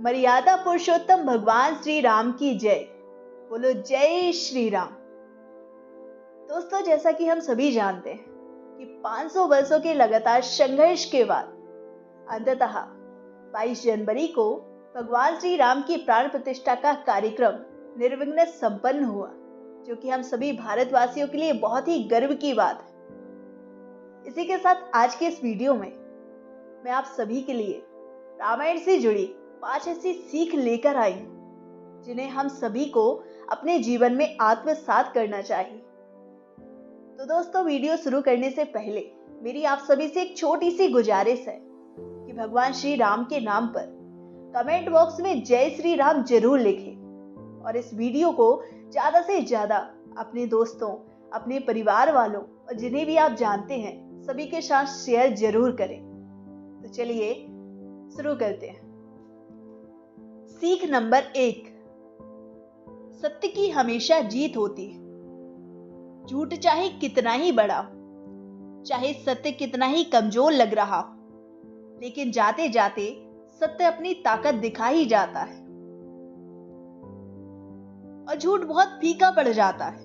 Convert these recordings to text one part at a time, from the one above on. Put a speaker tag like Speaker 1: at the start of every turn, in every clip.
Speaker 1: मर्यादा पुरुषोत्तम भगवान श्री राम की जय। बोलो जय श्री राम। दोस्तों, जैसा कि हम सभी जानते हैं कि 500 वर्षों के लगातार संघर्ष के बाद अंततः 22 जनवरी को भगवान श्री राम की प्राण प्रतिष्ठा का कार्यक्रम निर्विघ्न संपन्न हुआ, जो कि हम सभी भारतवासियों के लिए बहुत ही गर्व की बात है। इसी के साथ आज के इस वीडियो में मैं आप सभी के लिए रामायण से जुड़ी 5 ऐसी सीख लेकर आई हूं जिन्हें हम सभी को अपने जीवन में आत्मसात करना चाहिए। तो दोस्तों, वीडियो शुरू करने से पहले मेरी आप सभी से एक छोटी सी गुजारिश है कि भगवान श्री राम के नाम पर कमेंट बॉक्स में जय श्री राम जरूर लिखें और इस वीडियो को ज्यादा से ज्यादा अपने दोस्तों, अपने परिवार वालों और जिन्हें भी आप जानते हैं सभी के साथ शेयर जरूर करें। तो चलिए शुरू करते हैं। सीख नंबर 1, सत्य की हमेशा जीत होती है। झूठ चाहे कितना ही बड़ा हो, चाहे सत्य कितना ही कमजोर लग रहा हो, लेकिन जाते जाते सत्य अपनी ताकत दिखा ही जाता है और झूठ बहुत फीका पड़ जाता है,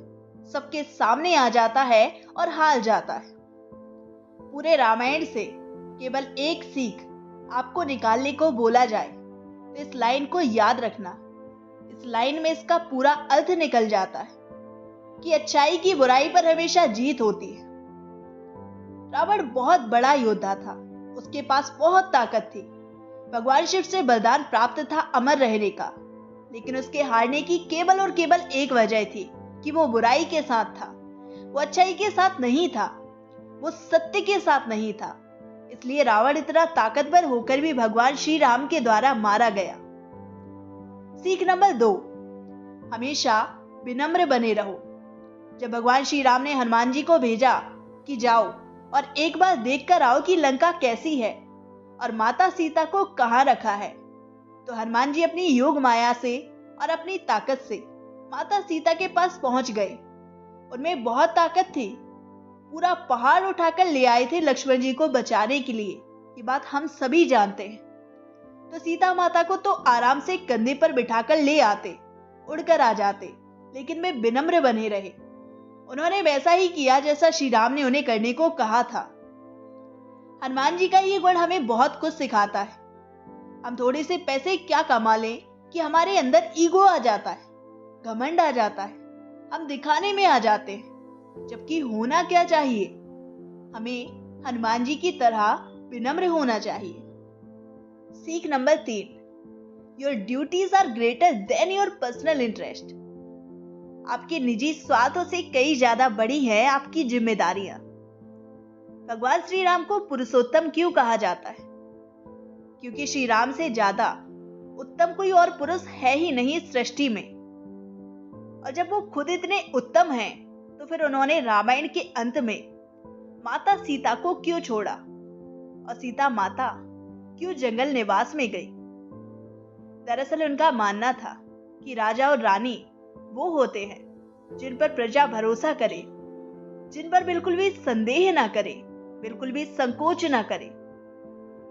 Speaker 1: सबके सामने आ जाता है और हार जाता है। पूरे रामायण से केवल एक सीख आपको निकालने को बोला जाए तो इस लाइन को याद रखना। इस लाइन में इसका पूरा अर्थ निकल जाता है कि अच्छाई की बुराई पर हमेशा जीत होती है। रावण बहुत बड़ा योद्धा था, उसके पास बहुत ताकत थी, भगवान शिव से वरदान प्राप्त था अमर रहने का, लेकिन उसके हारने की केवल और केवल एक वजह थी कि वो बुराई के साथ था, वो अच्छाई के साथ नहीं था, वो सत्य के साथ नहीं था। इसलिए रावण इतना ताकतवर होकर भी भगवान श्री राम के द्वारा मारा गया। सीख नंबर 2, हमेशा विनम्र बने रहो। जब भगवान श्री राम ने हनुमान जी को भेजा कि जाओ और एक बार देख कर आओ कि लंका कैसी है और माता सीता को कहां रखा है, तो हनुमान जी अपनी योग माया से और अपनी ताकत से माता सीता के पास पहुंच गए। उनमें बहुत ताकत थी, पूरा पहाड़ उठाकर ले आए थे लक्ष्मण जी को बचाने के लिए। ये बात हम सभी जानते हैं। तो सीता माता को तो आराम से कंधे पर बिठाकर ले आते, उड़कर आ जाते, लेकिन वे विनम्र बने रहे। उन्होंने वैसा ही किया जैसा श्री राम ने उन्हें करने को कहा था। हनुमान जी का ये गुण हमें बहुत कुछ सिखाता है। हम थोड़े से पैसे क्या कमा लें कि हमारे अंदर ईगो आ जाता है, घमंड आ जाता है, हम दिखाने में आ जाते हैं, जबकि होना क्या चाहिए, हमें हनुमान जी की तरह विनम्र होना चाहिए। सीख number 3, your duties are greater than your personal interest. आपके निजी स्वार्थों से कई ज्यादा बड़ी है आपकी जिम्मेदारियां। भगवान श्री राम को पुरुषोत्तम क्यों कहा जाता है? क्योंकि श्री राम से ज्यादा उत्तम कोई और पुरुष है ही नहीं सृष्टि में। और जब वो खुद इतने उत्तम हैं, तो फिर उन्होंने रामायण के अंत में माता सीता को क्यों छोड़ा और सीता माता क्यों जंगल निवास में गई? दरअसल उनका मानना था कि राजा और रानी वो होते हैं जिन पर प्रजा भरोसा करे, जिन पर बिल्कुल भी संदेह ना करे, बिल्कुल भी संकोच ना करे।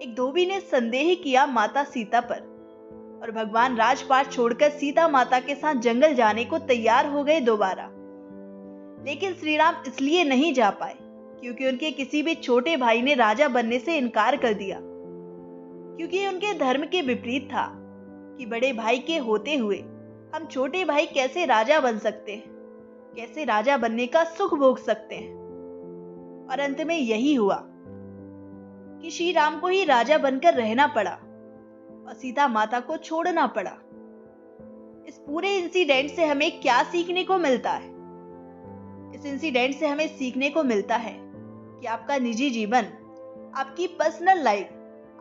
Speaker 1: एक धोबी ने संदेह किया माता सीता पर और भगवान राजपाट छोड़कर सीता माता के साथ जंगल जाने को तैयार हो गए दोबारा। लेकिन श्री राम इसलिए नहीं जा पाए क्योंकि उनके किसी भी छोटे भाई ने राजा बनने से इनकार कर दिया, क्योंकि उनके धर्म के विपरीत था कि बड़े भाई के होते हुए हम छोटे भाई कैसे राजा बन सकते हैं, कैसे राजा बनने का सुख भोग सकते हैं। और अंत में यही हुआ कि श्री राम को ही राजा बनकर रहना पड़ा और सीता माता को छोड़ना पड़ा। इस पूरे इंसिडेंट से हमें क्या सीखने को मिलता है? इस इंसिडेंट से हमें सीखने को मिलता है कि आपका निजी जीवन, आपकी पर्सनल लाइफ,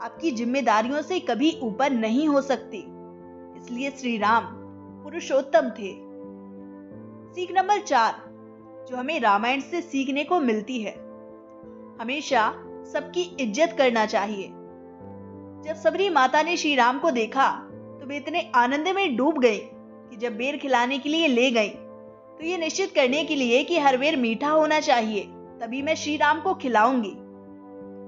Speaker 1: आपकी जिम्मेदारियों से कभी ऊपर नहीं हो सकती। इसलिए श्री राम पुरुषोत्तम थे। सीख नंबर 4 जो हमें रामायण से सीखने को मिलती है, हमेशा सबकी इज्जत करना चाहिए। जब सबरी माता ने श्री राम को देखा तो वे इतने आनंद में डूब गई कि जब बेर खिलाने के लिए ले गई तो ये निश्चित करने के लिए कि हर बेर मीठा होना चाहिए, तभी मैं श्री राम को खिलाऊंगी।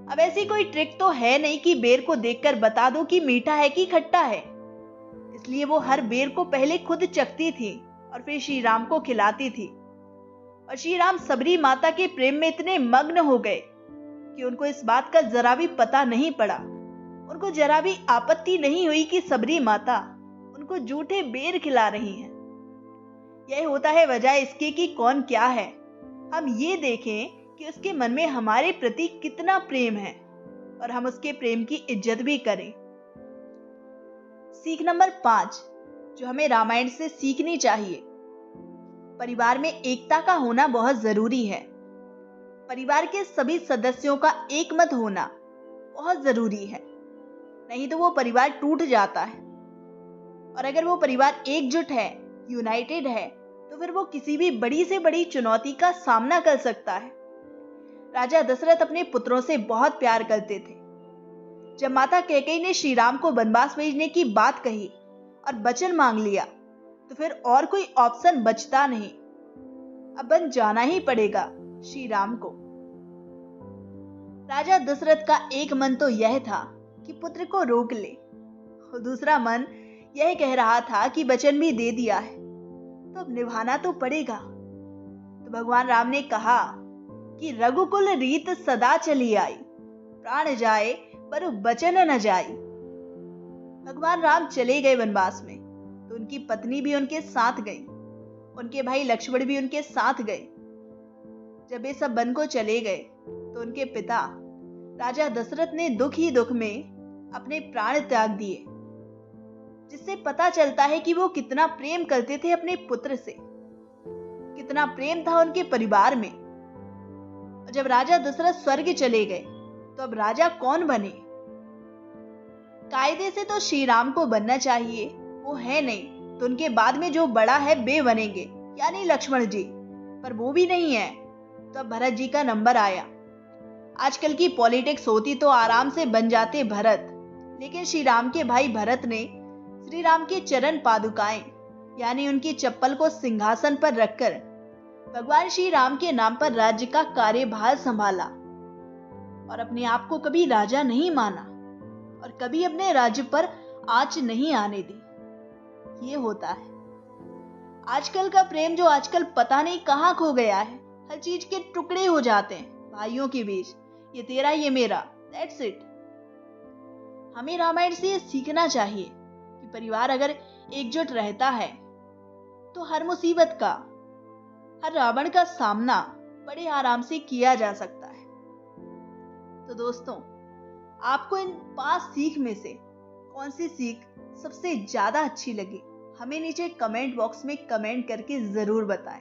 Speaker 1: अब ऐसी कोई ट्रिक तो है नहीं कि बेर को देखकर बता दो कि मीठा है कि खट्टा है। इसलिए वो हर बेर को पहले खुद चखती थी और फिर श्री राम को खिलाती थी। और श्री राम सबरी माता के प्रेम में इतने मग्न हो गए कि उनको इस बात का जरा भी पता नहीं पड़ा। उनको जरा भी आपत्ति नहीं हुई कि सबरी माता उनको जूठे बेर खिला रही हैं। यह होता है वजह इसके कि कौन क्या है, हम ये देखें कि उसके मन में हमारे प्रति कितना प्रेम है और हम उसके प्रेम की इज्जत भी करें। सीख नंबर 5 जो हमें रामायण से सीखनी चाहिए, परिवार में एकता का होना बहुत जरूरी है। परिवार के सभी सदस्यों का एक मत होना बहुत जरूरी है, नहीं तो वो परिवार टूट जाता है। और अगर वो परिवार एकजुट है, यूनाइटेड है, तो फिर वो किसी भी बड़ी से बड़ी चुनौती का सामना कर सकता है। राजा दशरथ अपने पुत्रों से बहुत प्यार करते थे। जब माता कैकेयी ने श्री राम को वनवास भेजने की बात कही और वचन मांग लिया, तो फिर और कोई ऑप्शन बचता नहीं, अब बन जाना ही पड़ेगा श्री राम को। राजा दशरथ का एक मन तो यह था कि पुत्र को रोक ले, और दूसरा मन यह कह रहा था कि वचन भी दे दिया है तो अब निभाना तो पड़ेगा। तो भगवान राम ने कहा कि रघुकुल रीत सदा चली आई, प्राण जाए पर वचन न जाई। भगवान राम चले गए वनवास में तो उनकी पत्नी भी उनके साथ गई, उनके भाई लक्ष्मण भी उनके साथ गए। जब वे सब वन को चले गए तो उनके पिता राजा दशरथ ने दुख ही दुख में अपने प्राण त्याग दिए, जिससे पता चलता है कि वो कितना प्रेम करते थे अपने पुत्र से, कितना प्रेम था उनके परिवार में। और जब राजा दशरथ स्वर्ग चले गए तो अब राजा कौन बने? कायदे से तो श्री राम को बनना चाहिए, वो है नहीं, तो उनके बाद में जो बड़ा है वे बनेंगे, यानी लक्ष्मण जी, पर वो भी नहीं है। तो अब भरत जी का नंबर आया। आजकल की पॉलिटिक्स होती तो आराम से बन जाते भरत, लेकिन श्री राम के भाई भरत ने श्री राम के चरण पादुकाएं यानी उनकी चप्पल को सिंहासन पर रखकर भगवान श्री राम के नाम पर राज्य का कार्यभार संभाला और अपने आप को कभी राजा नहीं माना और कभी अपने राज्य पर आंच नहीं आने दी। ये होता है आजकल का प्रेम, जो आजकल पता नहीं कहां खो गया है। हर चीज के टुकड़े हो जाते हैं भाइयों के बीच, ये तेरा ये मेरा, दैट्स इट। हमें रामायण से ये सीखना चाहिए कि परिवार अगर एकजुट रहता है तो हर मुसीबत का, हर रावण का सामना बड़े आराम से किया जा सकता है। तो दोस्तों, आपको इन 5 सीख में से कौन सी सीख सबसे ज्यादा अच्छी लगी, हमें नीचे कमेंट बॉक्स में कमेंट करके जरूर बताएं।